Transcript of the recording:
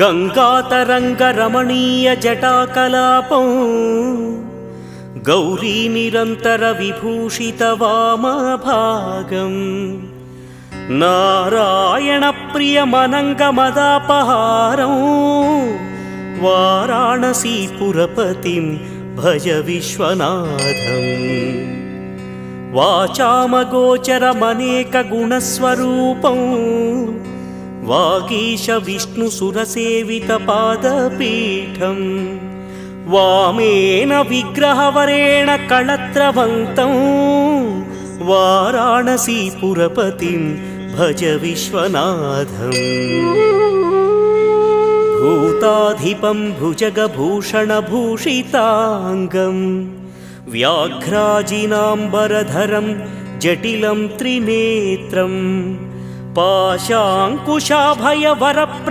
गङ्गातरङ्गरमणीयजटाकलापं गौरीनिरन्तरविभूषितवामभागम् नारायणप्रियमनङ्गमदापहारं वाराणसीपुरपतिं भज विश्वनाथम् वाचामगोचरमनेकगुणस्वरूपं वागीश विष्णुसुरसेवितपादपीठं वामेन विग्रहवरेण कळत्रवन्तं वाराणसीपुरपतिं भज विश्वनाथम् भूताधिपं भुजगभूषणभूषिताङ्गं व्याघ्राजिनाम्बरधरं जटिलं त्रिनेत्रं पाशाङ्कुशाभयवरप्र